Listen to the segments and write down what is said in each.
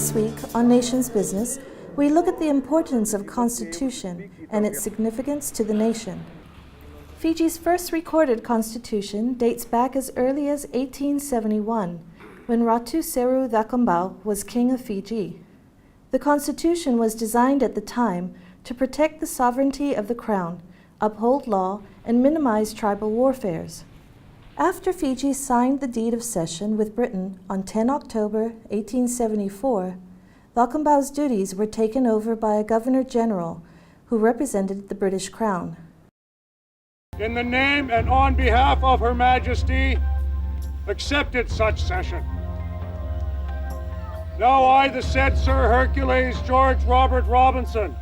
This week on Nation's Business, we look at the importance of constitution and its significance to the nation. Fiji's first recorded constitution dates back as early as 1871, when Ratu Seru Thakombau was king of Fiji. The constitution was designed at the time to protect the sovereignty of the crown, uphold law, and minimize tribal warfares. After Fiji signed the deed of cession with Britain on 10 October 1874, Thakombau's duties were taken over by a Governor-General who represented the British Crown. In the name and on behalf of Her Majesty, accepted such cession. Now I, the said Sir Hercules George Robert Robinson,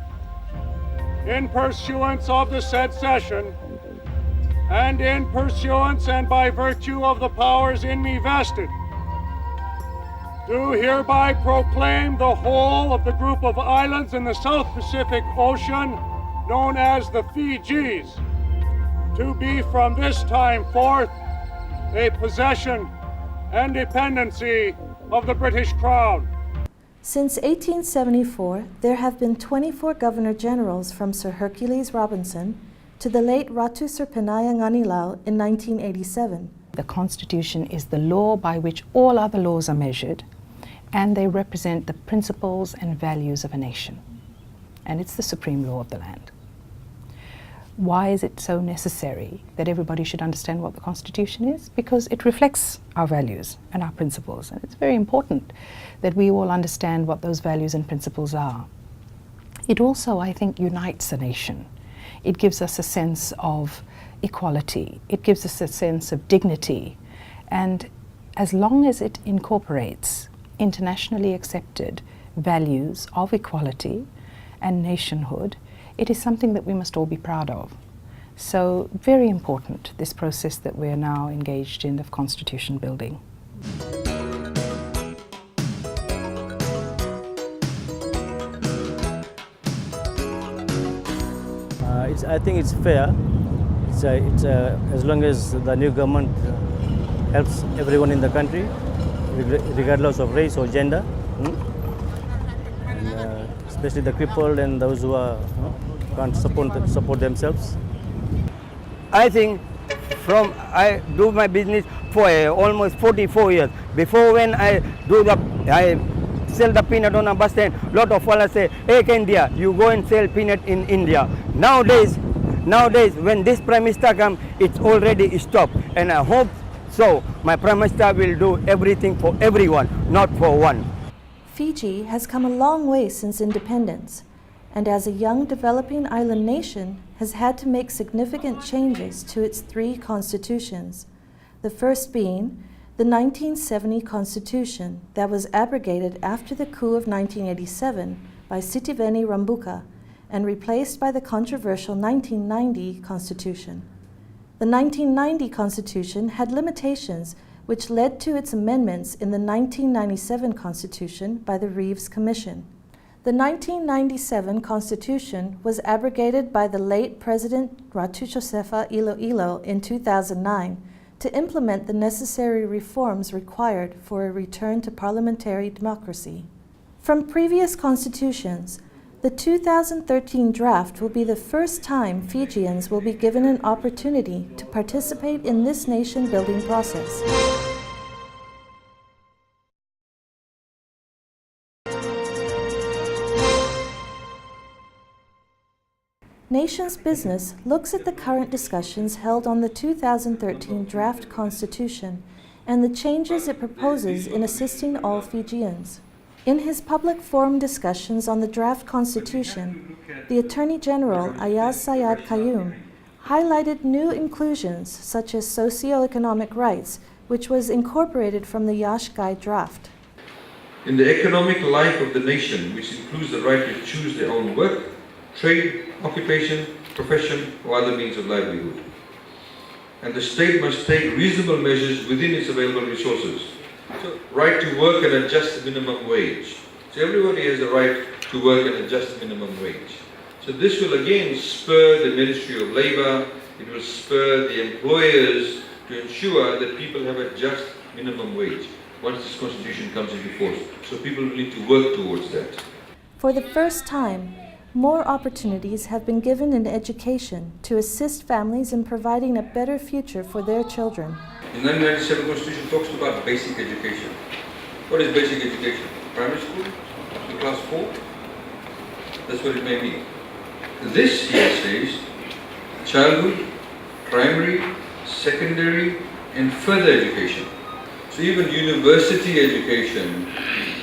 in pursuance of the said cession, and in pursuance and by virtue of the powers in me vested, do hereby proclaim the whole of the group of islands in the South Pacific Ocean, known as the Fijis, to be from this time forth a possession and dependency of the British Crown. Since 1874, there have been 24 Governor-Generals from Sir Hercules Robinson to the late Ratu Serpenaya Nganilau in 1987. The Constitution is the law by which all other laws are measured, and they represent the principles and values of a nation. And it's the supreme law of the land. Why is it so necessary that everybody should understand what the Constitution is? Because it reflects our values and our principles, and it's very important that we all understand what those values and principles are. It also, I think, unites a nation. It gives us a sense of equality. It gives us a sense of dignity. And as long as it incorporates internationally accepted values of equality and nationhood, it is something that we must all be proud of. So, very important, this process that we are now engaged in of constitution building. I think it's fair. As long as the new government helps everyone in the country, regardless of race or gender, and especially the crippled and those who can't support themselves. I think I do my business for almost 44 years. Before, when I sell the peanut on a bus stand, lot of fellas say, "Hey, India, you go and sell peanut in India." Nowadays, when this Prime Minister comes, it's already stopped. And I hope so. My Prime Minister will do everything for everyone, not for one. Fiji has come a long way since independence, and as a young developing island nation, has had to make significant changes to its 3 constitutions. The first being the 1970 Constitution that was abrogated after the coup of 1987 by Sitiveni Rabuka and replaced by the controversial 1990 Constitution. The 1990 Constitution had limitations which led to its amendments in the 1997 Constitution by the Reeves Commission. The 1997 Constitution was abrogated by the late President Ratu Josefa Iloilo in 2009 to implement the necessary reforms required for a return to parliamentary democracy. From previous constitutions, the 2013 draft will be the first time Fijians will be given an opportunity to participate in this nation-building process. Nation's Business looks at the current discussions held on the 2013 draft constitution and the changes it proposes in assisting all Fijians. In his public forum discussions on the draft constitution, the Attorney General Ayaz Sayed Qayyum highlighted new inclusions such as socio-economic rights, which was incorporated from the Yashgai draft. In the economic life of the nation, which includes the right to choose their own work, trade, occupation, profession, or other means of livelihood. And the state must take reasonable measures within its available resources. So, right to work at a just minimum wage. So everybody has the right to work at a just minimum wage. So this will again spur the Ministry of Labour, it will spur the employers to ensure that people have a just minimum wage. once this constitution comes into force. So people will need to work towards that. For the first time, more opportunities have been given in education to assist families in providing a better future for their children. The 1997 Constitution talks about basic education. What is basic education? Primary school? To class 4? That's what it may be. This here says childhood, primary, secondary, and further education. So even university education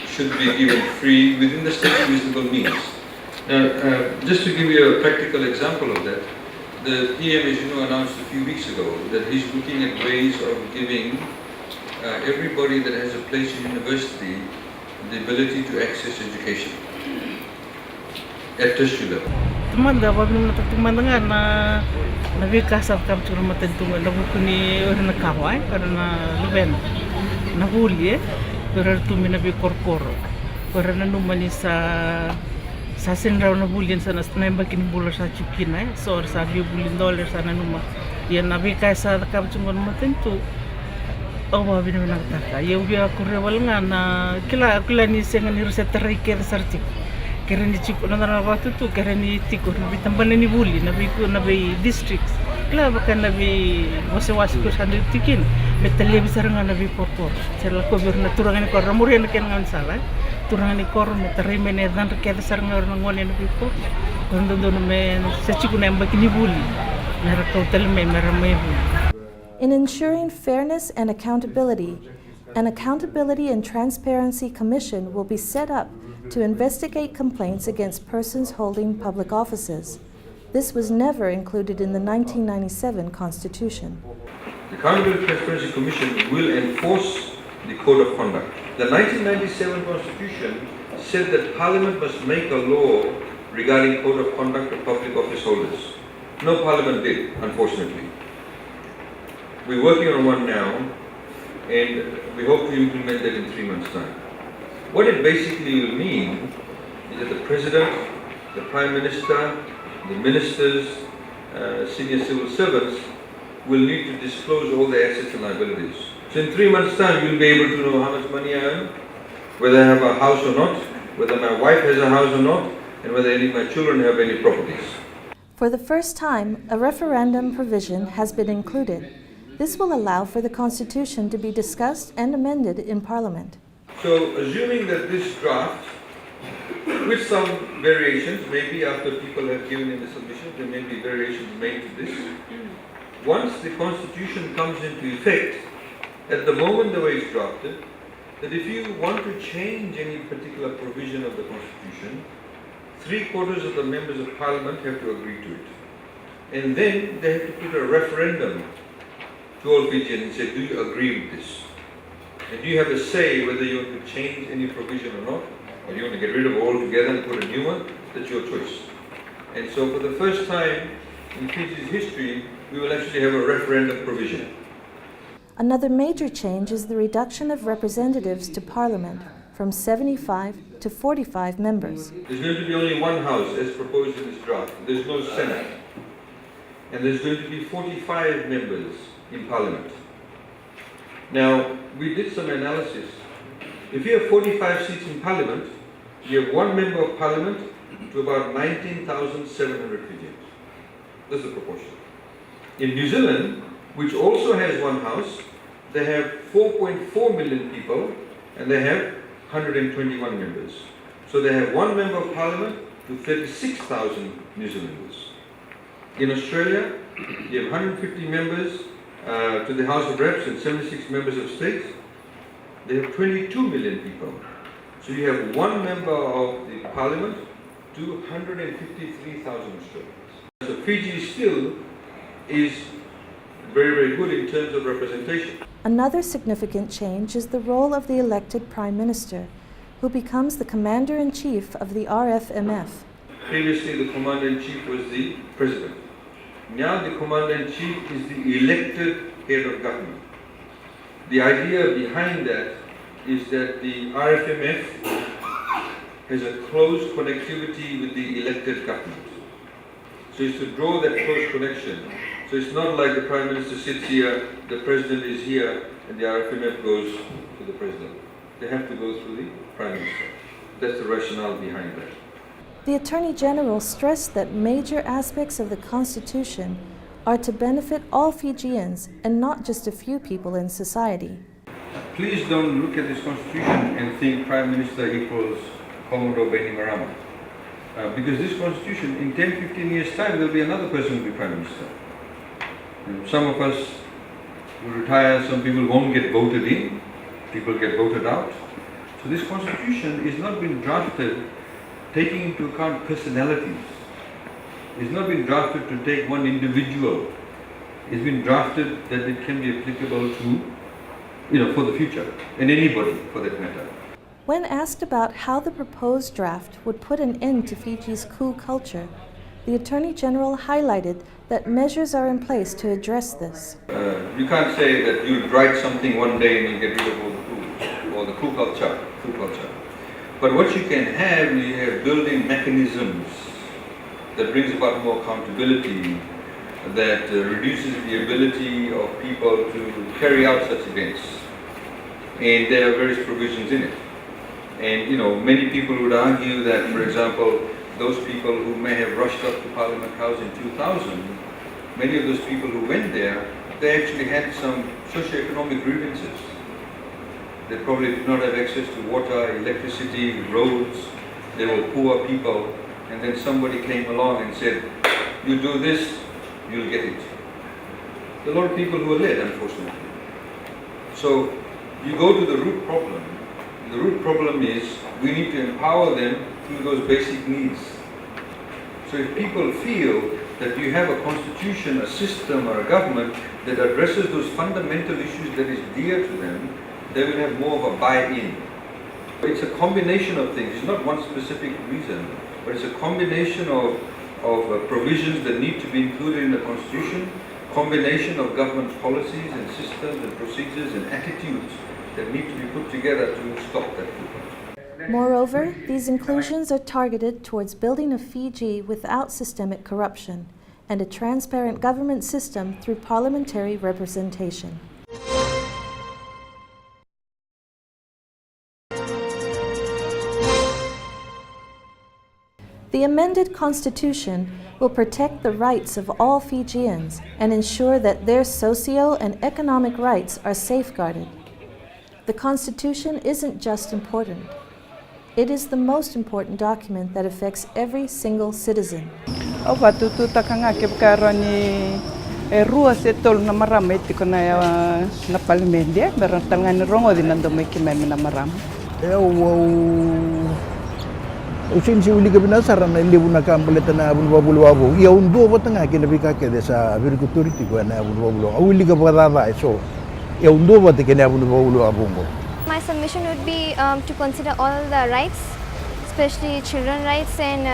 should be given free within the state's reasonable means. Now, just to give you a practical example of that, the PM, as you know, announced a few weeks ago that he's looking at ways of giving everybody that has a place in university the ability to access education at tertiary level. Tumanda wabing natutumandangan na nabikasap kam tsura matentungan na bukuni orang nakawai karena luben nahuli pero tumi nabi korkoro karena numani sa sinraw na bulin sa naibakin bulo sa chipina so sa $1 billion sa nanuma yan nabikasa kam tsura matentu awa bina nagtaka yewia kurewal nga na kila ni sengan ni resetera iker sartik kaya ni chiko na narawato to kaya ni tiko na bitamban ni buli na districts kaya baka na bi wasi ko sa tikin metale bisar nga na bi porpor sila ko bir na turangan ko ramuri na kaya nga sala turangan ko na tarime na dan kaya sar nga na ngone na bi ko kundo do me sa chiko na mbaki ni buli na rakaw talme maramay. In ensuring fairness and accountability, an Accountability and Transparency Commission will be set up to investigate complaints against persons holding public offices. This was never included in the 1997 Constitution. The Accountability and Transparency Commission will enforce the Code of Conduct. The 1997 Constitution said that Parliament must make a law regarding Code of Conduct of public office holders. No Parliament did, unfortunately. We're working on one now, and we hope to implement that in 3 months' time. What it basically will mean is that the President, the Prime Minister, the Ministers, senior civil servants will need to disclose all their assets and liabilities. So in 3 months' time, you'll be able to know how much money I earn, whether I have a house or not, whether my wife has a house or not, and whether any of my children have any properties. For the first time, a referendum provision has been included. This will allow for the Constitution to be discussed and amended in Parliament. So, assuming that this draft, with some variations, maybe after people have given in the submission, there may be variations made to this. Once the Constitution comes into effect, at the moment the way it's drafted, that if you want to change any particular provision of the Constitution, 3/4 of the members of Parliament have to agree to it. And then they have to put a referendum to all Fijians and say, do you agree with this? And do you have a say whether you want to change any provision or not, or you want to get rid of it altogether and put a new one? That's your choice. And so for the first time in Fiji's history, we will actually have a referendum provision. Another major change is the reduction of representatives to Parliament from 75 to 45 members. There's going to be only one house as proposed in this draft. There's no Senate. And there's going to be 45 members in Parliament. Now, we did some analysis. If you have 45 seats in Parliament, you have one member of Parliament to about 19,700 Fijians. That's the proportion. In New Zealand, which also has one house, they have 4.4 million people and they have 121 members. So they have one member of Parliament to 36,000 New Zealanders. In Australia, you have 150 members to the House of Reps and 76 members of states. They have 22 million people. So you have one member of the Parliament to 153,000 Australians. So Fiji still is very, very good in terms of representation. Another significant change is the role of the elected Prime Minister, who becomes the Commander-in-Chief of the RFMF. Previously, the Commander-in-Chief was the President. Now the Commander-in-Chief is the elected head of government. The idea behind that is that the RFMF has a close connectivity with the elected government. So it's to draw that close connection. So it's not like the Prime Minister sits here, the President is here, and the RFMF goes to the President. They have to go through the Prime Minister. That's the rationale behind that. The Attorney General stressed that major aspects of the Constitution are to benefit all Fijians and not just a few people in society. Please don't look at this Constitution and think Prime Minister equals Commodore Bainimarama. Because this Constitution, in 10-15 years' time, there'll be another person who will be Prime Minister. And some of us will retire, some people won't get voted in, people get voted out. So this Constitution is not been drafted taking into account personalities. It's not been drafted to take one individual. It's been drafted that it can be applicable to, for the future, and anybody for that matter. When asked about how the proposed draft would put an end to Fiji's coup culture, the Attorney General highlighted that measures are in place to address this. You can't say that you'll write something one day and you'll get rid of all the coups, or the coup culture. But what you can have, you have building mechanisms that brings about more accountability, that reduces the ability of people to carry out such events. And there are various provisions in it. And many people would argue that, for example, those people who may have rushed up to Parliament House in 2000, many of those people who went there, they actually had some socio-economic grievances. They probably did not have access to water, electricity, roads. They were poor people. And then somebody came along and said, you do this, you'll get it. There are a lot of people who are led, unfortunately. So you go to the root problem. The root problem is we need to empower them through those basic needs. So if people feel that you have a constitution, a system, or a government that addresses those fundamental issues that is dear to them, they will have more of a buy-in. It's a combination of things. It's not one specific reason, but it's a combination of provisions that need to be included in the Constitution, combination of government policies and systems and procedures and attitudes that need to be put together to stop that. Moreover, these inclusions are targeted towards building a Fiji without systemic corruption and a transparent government system through parliamentary representation. The amended Constitution will protect the rights of all Fijians and ensure that their socio and economic rights are safeguarded. The Constitution isn't just important. It is the most important document that affects every single citizen. Rua se tolu na marama iti ko na palimendia berantang ni rongo di nando mai ki mai na marama. Usin si uli kabina saran na libu na kambaleta na abun babulu abu. Ya undo ko tanga kinabi ka kede sa agriculturity ko na abun babulu. Uli ka badada so. Ya undo ba te kene abun babulu abu mo. My submission would be to consider all the rights, especially children rights, and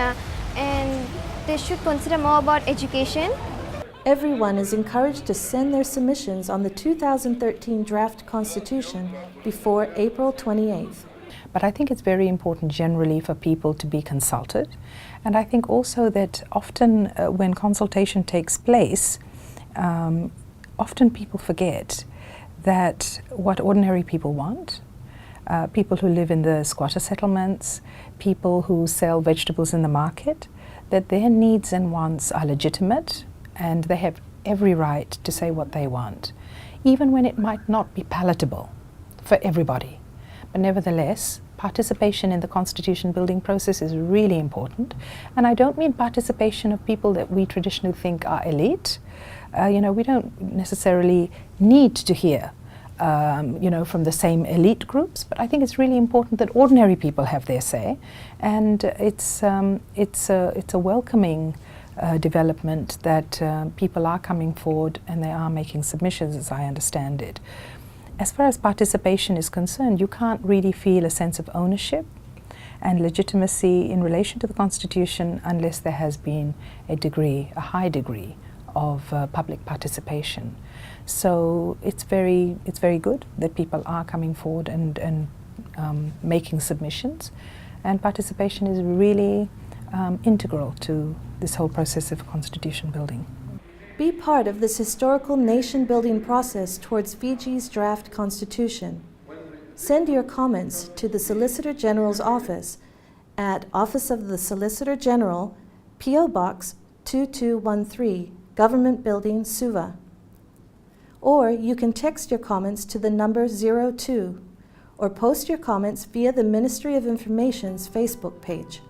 they should consider more about education. Everyone is encouraged to send their submissions on the 2013 draft Constitution before April 28th. But I think it's very important generally for people to be consulted. And I think also that often when consultation takes place, often people forget that what ordinary people want, people who live in the squatter settlements, people who sell vegetables in the market, that their needs and wants are legitimate and they have every right to say what they want, even when it might not be palatable for everybody. But nevertheless, participation in the constitution building process is really important. And I don't mean participation of people that we traditionally think are elite. We don't necessarily need to hear from the same elite groups, but I think it's really important that ordinary people have their say, and it's a welcoming development that people are coming forward and they are making submissions, as I understand it. As far as participation is concerned, you can't really feel a sense of ownership and legitimacy in relation to the Constitution unless there has been a high degree of public participation. So it's very good that people are coming forward and making submissions, and participation is really integral to this whole process of constitution building. Be part of this historical nation-building process towards Fiji's draft constitution. Send your comments to the Solicitor General's office at Office of the Solicitor General, P.O. Box 2213, Government Building, Suva. Or you can text your comments to the number 02, or post your comments via the Ministry of Information's Facebook page.